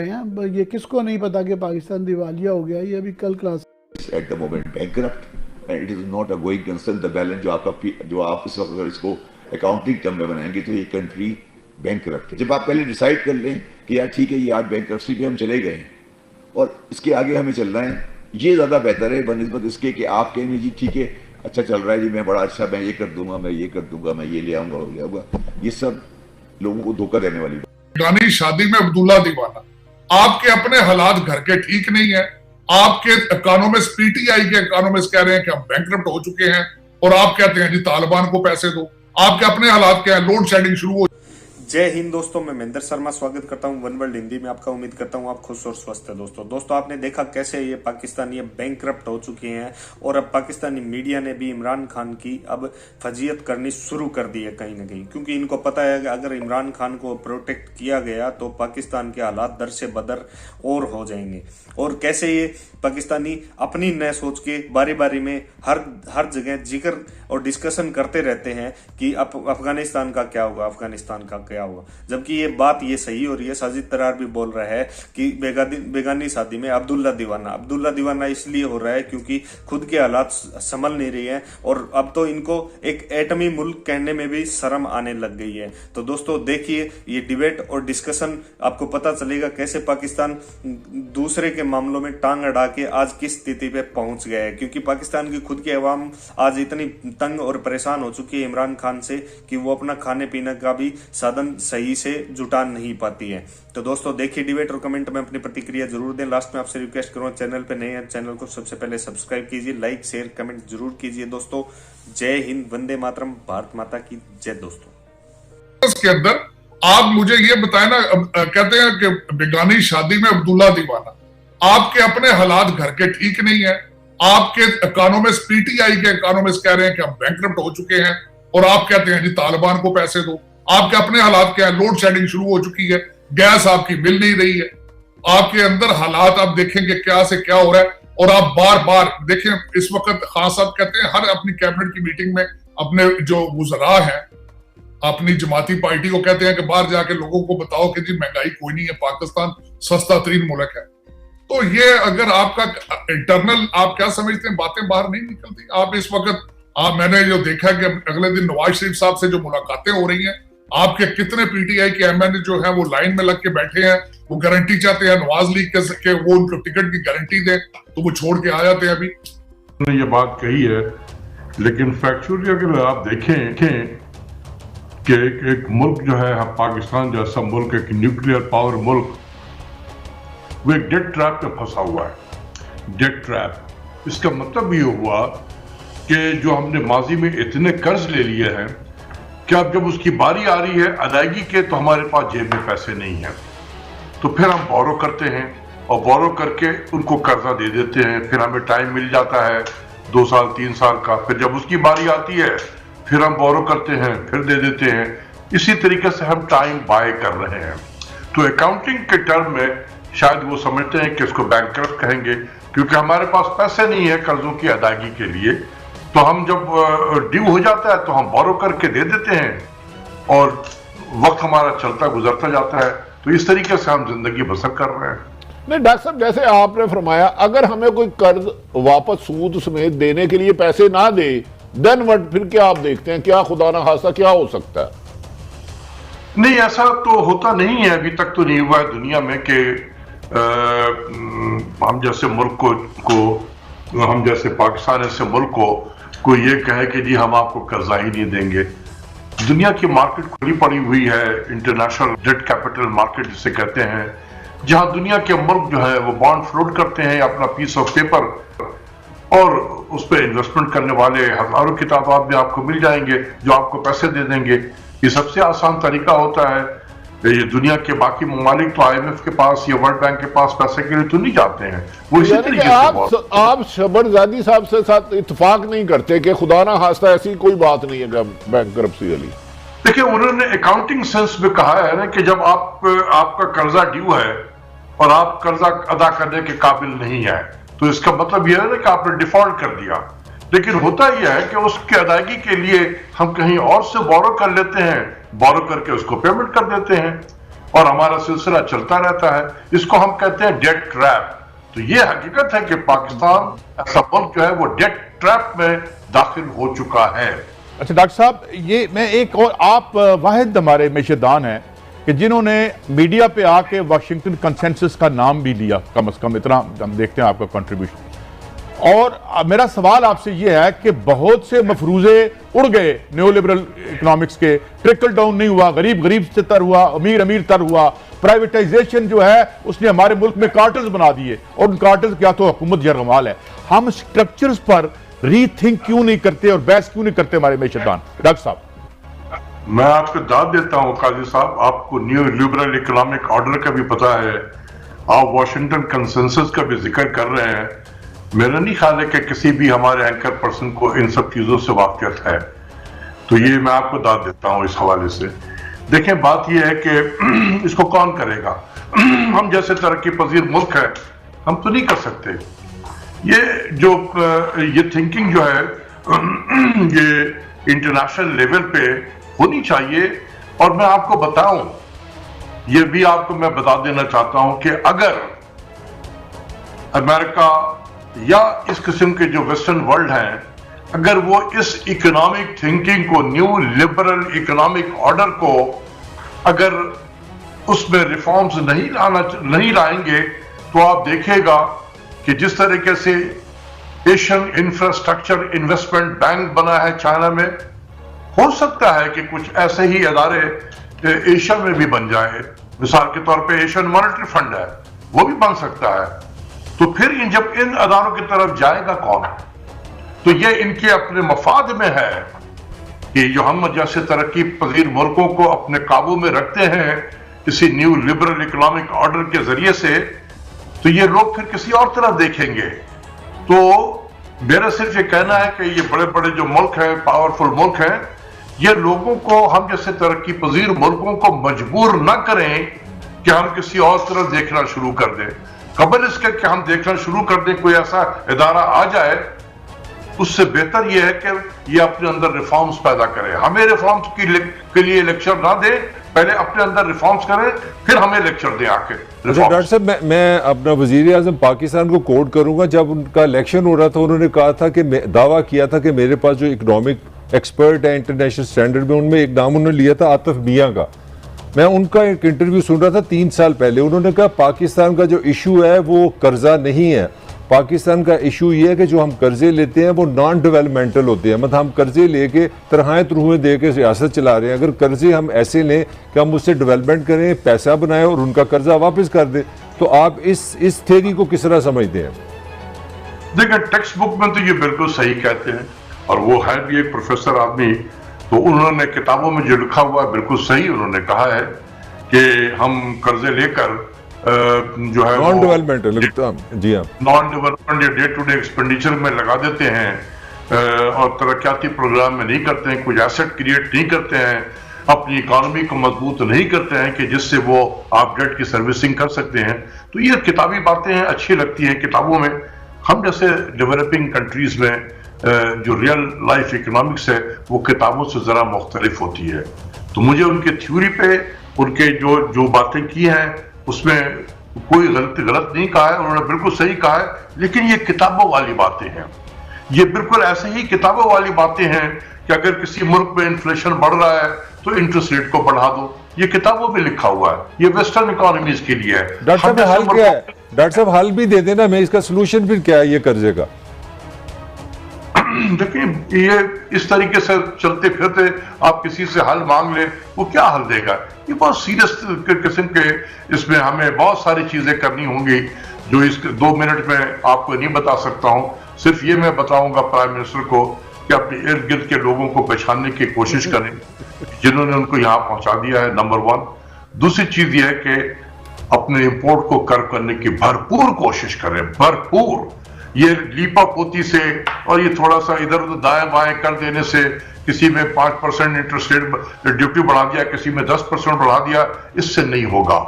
हैं। ये किसको नहीं पता कि पाकिस्तान दिवालिया हो गया। ये अभी कल class at the moment bankrupt and it is not a going concern the balance जो आप इस वक्त अगर इसको अकाउंटिंग टर्म में बनाएंगे तो ये कंट्री बैंकरप्ट है। जब आप पहले डिसाइड कर लें कि यार ठीक है ये आज बैंकरप्सी पे हम चले गए और इसके आगे हमें चलना है, ये ज़्यादा बेहतर है बनस्बत इसके कि आप कहेंगे जी ठीक है अच्छा चल रहा है जी, मैं बड़ा अच्छा, मैं ये कर दूंगा, मैं ये कर दूंगा, मैं ये ले आऊंगा वो ले आऊंगा। ये सब लोगों को धोखा देने वाली बात। गानी शादी में अब्दुल्ला दीवाना, आपके अपने हालात घर के ठीक नहीं है। आपके इकोनॉमिस्ट, पीटीआई के इकोनॉमिस्ट कह रहे हैं कि हम बैंकरप्ट हो चुके हैं और आप कहते हैं जी तालिबान को पैसे दो। आपके अपने हालात क्या है? लोड शेडिंग शुरू हो। जय हिंद दोस्तों, मैं महेंद्र शर्मा स्वागत करता हूं वन वर्ल्ड हिंदी में आपका। उम्मीद करता हूं आप खुश और स्वस्थ है। दोस्तों आपने देखा कैसे ये पाकिस्तानी बैंकरप्ट हो चुके हैं और अब पाकिस्तानी मीडिया ने भी इमरान खान की अब फजीयत करनी शुरू कर दी है कहीं ना कहीं, क्योंकि इनको पता है कि अगर इमरान खान को प्रोटेक्ट किया गया तो पाकिस्तान के हालात दर से बदर और हो जाएंगे। और कैसे ये पाकिस्तानी अपनी न सोच के बारी बारी में हर जगह जिक्र और डिस्कशन करते रहते हैं कि अफगानिस्तान का क्या होगा, अफगानिस्तान का क्या होगा, जबकि ये बात ये सही हो रही है। साजिद तरार भी बोल रहा है कि बेगानी शादी में अब्दुल्ला दीवाना इसलिए हो रहा है क्योंकि खुद के हालात संभल नहीं रही है और अब तो इनको एक एटमी मुल्क कहने में भी शर्म आने लग गई है। तो दोस्तों देखिए ये डिबेट और डिस्कशन, आपको पता चलेगा कैसे पाकिस्तान दूसरे के मामलों में टांग अड़ा के आज किस स्थिति पे पहुंच गया है, क्योंकि पाकिस्तान की खुद की अवाम आज इतनी तंग और परेशान हो चुकी है इमरान खान से कि वो अपना खाने पीने का भी साधन सही से जुटा नहीं पाती है। तो दोस्तों देखिए डिबेट और कमेंट में अपनी प्रतिक्रिया जरूर दें। लास्ट में आपसे रिक्वेस्ट करूंगा, चैनल पे नए हैं चैनल को सबसे पहले सब्सक्राइब कीजिए, लाइक शेयर कमेंट जरूर कीजिए। दोस्तों जय हिंद, वंदे मातरम, भारत माता की जय। दोस्तों इसके अंदर आप मुझे ये बताए ना, कहते हैं कि बेगानी शादी में अब्दुल्ला दीवाना, आपके अपने हालात घर के ठीक नहीं है। आपके इकोनॉमिस्ट, पीटीआई के इकोनॉमिस्ट कह रहे हैं कि हम बैंकरप्ट हो चुके हैं और आप कहते हैं जी तालिबान को पैसे दो। आपके अपने हालात क्या है? लोड शेडिंग शुरू हो चुकी है, गैस आपकी मिल नहीं रही है। आपके अंदर हालात आप देखेंगे क्या से क्या हो रहा है और आप बार बार देखें इस वक्त खान साहब कहते हैं हर अपनी कैबिनेट की मीटिंग में अपने जो वुज़रा हैं अपनी जमाती पार्टी को कहते हैं कि बाहर जाके लोगों को बताओ कि जी महंगाई कोई नहीं है, पाकिस्तान सस्ता तरीन मुल्क है। तो ये अगर आपका इंटरनल आप क्या समझते हैं, बातें बाहर नहीं निकलती। आप इस वक्त मैंने जो देखा कि अगले दिन नवाज शरीफ साहब से जो मुलाकातें हो रही हैं, आपके कितने पीटीआई के एमएनए जो है वो लाइन में लग के बैठे हैं, वो गारंटी चाहते हैं नवाज लीग के वो उनको टिकट की गारंटी दे, तो वो छोड़ के आ जाते हैं। अभी ये बात कही है, लेकिन फैक्चुअली अगर आप देखें कि एक मुल्क जो है पाकिस्तान जैसा मुल्क, एक न्यूक्लियर पावर मुल्क, वो एक डेट ट्रैप में फंसा हुआ है। डेट ट्रैप इसका मतलब ये हुआ कि जो हमने माजी में इतने कर्ज ले लिए हैं कि अब जब उसकी बारी आ रही है अदायगी के तो हमारे पास जेब में पैसे नहीं है, तो फिर हम बोरो करते हैं और बोरो करके उनको कर्जा दे देते हैं। फिर हमें टाइम मिल जाता है 2 साल 3 साल का, फिर जब उसकी बारी आती है फिर हम बोरो करते हैं, फिर दे देते हैं। इसी तरीके से हम टाइम बाय कर रहे हैं। तो अकाउंटिंग के टर्म में शायद वो समझते हैं कि इसको बैंकरप्ट कहेंगे, क्योंकि हमारे पास पैसे नहीं है कर्जों की अदायगी के लिए। तो हम जब ड्यू हो जाता है तो हम बोरो करके दे देते हैं और वक्त हमारा चलता गुजरता जाता है। तो इस तरीके से हम जिंदगी बसर कर रहे हैं। नहीं डॉक्टर साहब, जैसे आपने फरमाया अगर हमें कोई कर्ज वापस सूद समेत देने के लिए पैसे ना दे, देन व्हाट? फिर क्या आप देखते हैं, क्या खुदा ना खास्ता क्या हो सकता है? नहीं, ऐसा तो होता नहीं है, अभी तक तो नहीं हुआ है दुनिया में कि हम जैसे मुल्क को हम जैसे पाकिस्तान ऐसे मुल्क को कोई ये कहे कि जी हम आपको कर्जा ही नहीं देंगे। दुनिया की मार्केट खुली पड़ी हुई है, इंटरनेशनल डेट कैपिटल मार्केट जिसे कहते हैं, जहां दुनिया के मुल्क जो है वो बॉन्ड फ्लोट करते हैं अपना पीस ऑफ पेपर और उस पर इन्वेस्टमेंट करने वाले हजारों की तादाद में आपको मिल जाएंगे जो आपको पैसे दे देंगे। ये सबसे आसान तरीका होता है। ये दुनिया के बाकी ममालिक तो IMF के पास या वर्ल्ड बैंक के पास पैसे के लिए तो नहीं जाते हैं, वो इसी तरीके से। आप शबरजादी साहब से साथ इत्तेफाक नहीं करते कि खुदा ना खास्ता ऐसी कोई बात नहीं है बैंकरप्सी वाली? देखिए, उन्होंने अकाउंटिंग सेंस में कहा है ना कि जब आपका कर्जा ड्यू है और आप कर्जा अदा करने के काबिल नहीं है, तो इसका मतलब यह है ना कि आपने डिफॉल्ट कर दिया। लेकिन होता यह है कि उसकी अदायगी के लिए हम कहीं और से बोरो कर लेते हैं, बोरो करके उसको पेमेंट कर देते हैं। और हमारा सिलसिला चलता रहता है। इसको हम कहते हैं डेट ट्रैप। तो ये हकीकत है कि पाकिस्तान ऐसा मुल्क जो है वो डेट ट्रैप में दाखिल हो चुका है। अच्छा डॉक्टर साहब, ये मैं एक और, आप वाहिद हमारे मेशदान हैं कि जिन्होंने मीडिया पे आके वाशिंगटन कंसेंसस का नाम भी लिया, कम से कम इतना हम देखते हैं आपका कंट्रीब्यूशन। और मेरा सवाल आपसे ये है कि बहुत से मफरूजे उड़ गए न्यू लिबरल इकोनॉमिक्स के, ट्रिकल डाउन नहीं हुआ, गरीब गरीब से तर हुआ, अमीर अमीर तर हुआ, प्राइवेटाइजेशन जो है उसने हमारे मुल्क में कार्टल्स बना दिए, और उन कार्टल्स क्या तो हुकूमत यरगमाल है। हम स्ट्रक्चर्स पर रीथिंक क्यों नहीं करते और बहस क्यों नहीं करते हमारे मेशदान? डॉक्टर साहब, मैं आपको दाद देता हूं काजी साहब, आपको न्यू लिबरल इकोनॉमिक ऑर्डर का भी पता है, आप वॉशिंगटन कंसेंसस का भी जिक्र कर रहे हैं। मेरा नहीं ख्याल है कि किसी भी हमारे एंकर पर्सन को इन सब चीजों से वाकियत है, तो ये मैं आपको दाद देता हूं इस हवाले से। देखें, बात यह है कि इसको कौन करेगा? हम जैसे तरक्की पजीर मुल्क है, हम तो नहीं कर सकते। ये थिंकिंग जो है ये इंटरनेशनल लेवल पे होनी चाहिए। और मैं आपको बताऊं, ये भी आपको मैं बता देना चाहता हूं कि अगर अमेरिका या इस किस्म के जो वेस्टर्न वर्ल्ड हैं, अगर वो इस इकोनॉमिक थिंकिंग को, न्यू लिबरल इकोनॉमिक ऑर्डर को, अगर उसमें रिफॉर्म्स नहीं लाएंगे, तो आप देखिएगा कि जिस तरीके से एशियन इंफ्रास्ट्रक्चर इन्वेस्टमेंट बैंक बना है चाइना में, हो सकता है कि कुछ ऐसे ही इदारे एशिया में भी बन जाए। मिसाल के तौर पे एशियन मॉनेटरी फंड है, वो भी बन सकता है। तो फिर जब इन अदारों की तरफ जाएगा कौन? तो ये इनके अपने मफाद में है कि जो हम जैसे तरक्की पजीर मुल्कों को अपने काबू में रखते हैं किसी न्यू लिबरल इकोनॉमिक ऑर्डर के जरिए से, तो ये लोग फिर किसी और तरफ देखेंगे। तो मेरा सिर्फ ये कहना है कि ये बड़े बड़े जो मुल्क हैं, पावरफुल मुल्क हैं, ये लोगों को, हम जैसे तरक्की पजीर मुल्कों को मजबूर न करें कि हम किसी और तरफ देखना शुरू कर दें। कबल इसके कि हम देखना शुरू कर दें कोई ऐसा इदारा आ जाए, उससे बेहतर यह है कि ये अपने अंदर रिफॉर्म्स पैदा करें। हमें रिफॉर्म्स के लिए लेक्चर ना दे, पहले अपने अंदर रिफॉर्म्स करें, फिर हमें लेक्चर दें आके। डॉक्टर साहब, मैं अपना वजीर आजम पाकिस्तान को कोट करूंगा। जब उनका इलेक्शन हो रहा था, उन्होंने कहा था कि दावा किया था कि मेरे पास जो इकोनॉमिक एक्सपर्ट है इंटरनेशनल स्टैंडर्ड में, उनमें एक नाम उन्होंने लिया था आतिफ मियां का। मैं उनका एक इंटरव्यू सुन रहा था 3 साल पहले। उन्होंने कहा पाकिस्तान का जो इशू है वो कर्जा नहीं है, पाकिस्तान का इशू ये है कि जो हम कर्जे लेते हैं वो नॉन डेवलपमेंटल होते हैं। मतलब हम कर्जे लेके तरहाएं तरुहें दे के सियासत चला रहे हैं। अगर कर्जे हम ऐसे लें कि हम उससे डेवलपमेंट करें, पैसा बनाएं और उनका कर्जा वापस कर दें, तो आप इस थ्योरी को किस तरह समझते हैं? देखिए, टेक्स्ट बुक में तो ये बिल्कुल सही कहते हैं, और वो है भी एक प्रोफेसर आदमी, तो उन्होंने किताबों में जो लिखा हुआ है बिल्कुल सही उन्होंने कहा है कि हम कर्जे लेकर जो है नॉन डेवलपमेंट, जी हाँ, नॉन डेवलपमेंट या डे टू डे एक्सपेंडिचर में लगा देते हैं और तरक्याती प्रोग्राम में नहीं करते हैं, कुछ एसेट क्रिएट नहीं करते हैं, अपनी इकोनॉमी को मजबूत नहीं करते हैं कि जिससे वो आप डेट की सर्विसिंग कर सकते हैं। तो ये किताबी बातें हैं, अच्छी लगती हैं किताबों में। हम जैसे डेवलपिंग कंट्रीज में जो रियल लाइफ इकोनॉमिक्स है वो किताबों से जरा मुख्तलिफ होती है। तो मुझे उनके थ्योरी पे, उनके जो बातें की हैं उसमें कोई गलत नहीं कहा है, उन्होंने बिल्कुल सही कहा है। लेकिन ये किताबों वाली बातें हैं, ये बिल्कुल ऐसे ही किताबों वाली बातें हैं कि अगर किसी मुल्क में इन्फ्लेशन बढ़ रहा है तो इंटरेस्ट रेट को बढ़ा दो। ये किताबों में लिखा हुआ है, ये वेस्टर्न इकोनॉमीज के लिए है। डॉक्टर साहब, हल क्या है? डॉक्टर साहब, हल भी दे देना, मैं इसका सोल्यूशन फिर क्या है ये कर्जे का? देखिए, ये इस तरीके से चलते फिरते आप किसी से हल मांग ले, वो क्या हल देगा? ये बहुत सीरियस किस्म के, इसमें हमें बहुत सारी चीजें करनी होंगी जो इस 2 मिनट में आपको नहीं बता सकता हूं। सिर्फ ये मैं बताऊंगा प्राइम मिनिस्टर को कि अपने इर्द गिर्द के लोगों को पहचानने की कोशिश करें जिन्होंने उनको यहाँ पहुंचा दिया है, नंबर 1। दूसरी चीज ये है कि अपने इंपोर्ट को कर्व करने की भरपूर कोशिश करें, भरपूर। ये लीपा पोती से और ये थोड़ा सा इधर उधर दाएं बाएं कर देने से, किसी में 5% इंटरेस्ट रेट ड्यूटी बढ़ा दिया, किसी में 10% बढ़ा दिया, इससे नहीं होगा।